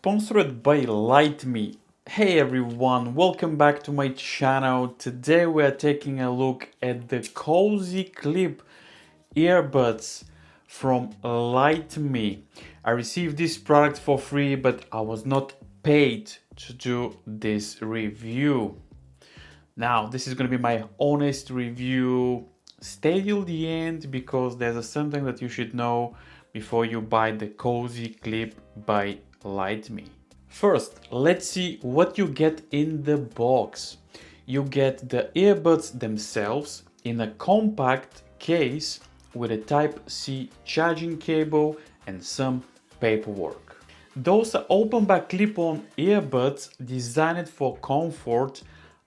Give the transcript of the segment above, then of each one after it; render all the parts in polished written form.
sponsored by Lytmi. Hey everyone, welcome back to my channel. Today we are taking a look at the CozyClip earbuds from Lytmi. I received this product for free, but I was not paid to do this review. Now, this is going to be my honest review. Stay till the end because there's something that you should know before you buy the CozyClip by Lytmi. First, let's see what you get in the box. You get the earbuds themselves in a compact case with a Type-C charging cable and some paperwork. Those are open back clip-on earbuds designed for comfort,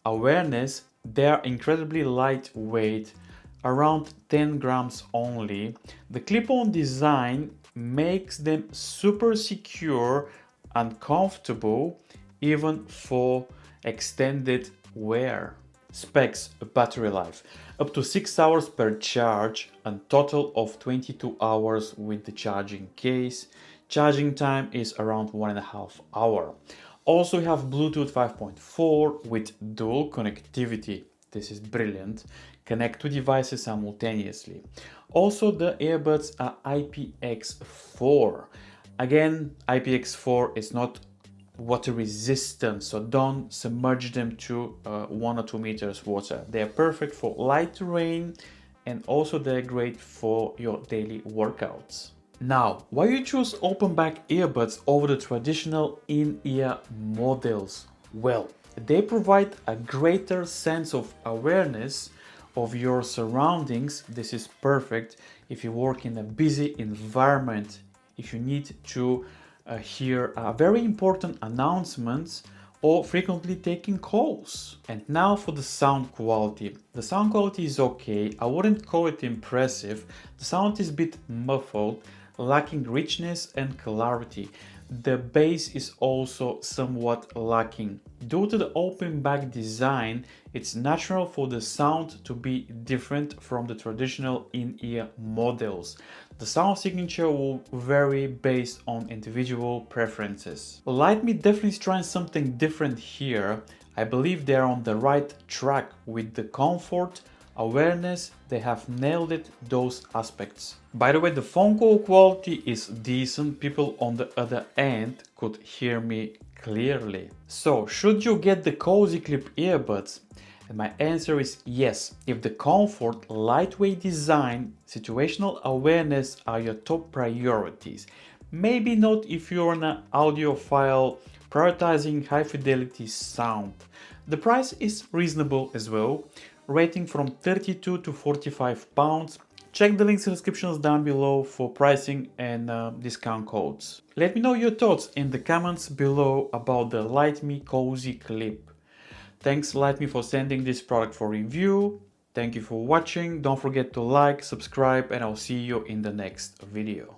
awareness. They are incredibly lightweight, around 10 grams only. The clip-on design makes them super secure and comfortable even for extended wear. Specs: battery life up to 6 hours per charge and total of 22 hours with the charging case. Charging time is around 1.5 hours. Also, we have Bluetooth 5.4 with dual connectivity. This is brilliant. Connect two devices simultaneously. Also, the earbuds are IPX4. Again, IPX4 is not water resistant, so don't submerge them to 1 or 2 meters water. They are perfect for light rain, and also they're great for your daily workouts. Now, why you choose open back earbuds over the traditional in-ear models? Well, they provide a greater sense of awareness of your surroundings. This is perfect if you work in a busy environment, if you need to hear very important announcements or frequently taking calls. And now for the sound quality. The sound quality is okay. I wouldn't call it impressive. The sound is a bit muffled, lacking richness and clarity. The bass is also somewhat lacking. Due to the open back design, it's natural for the sound to be different from the traditional in-ear models. The sound signature will vary based on individual preferences. Lytmi definitely is trying something different here. I believe they're on the right track with the comfort, awareness. They have nailed it, those aspects. By the way, the phone call quality is decent. People on the other end could hear me clearly. So, should you get the CozyClip earbuds? And my answer is yes, if the comfort, lightweight design, situational awareness are your top priorities. Maybe not if you're an audiophile prioritizing high fidelity sound. The price is reasonable as well, rating from 32 to 45 pounds. Check the links in the descriptions down below for pricing and discount codes. Let me know your thoughts in the comments below about the Lytmi CozyClip. Thanks Lytmi for sending this product for review. Thank you for watching. Don't forget to like, subscribe, and I'll see you in the next video.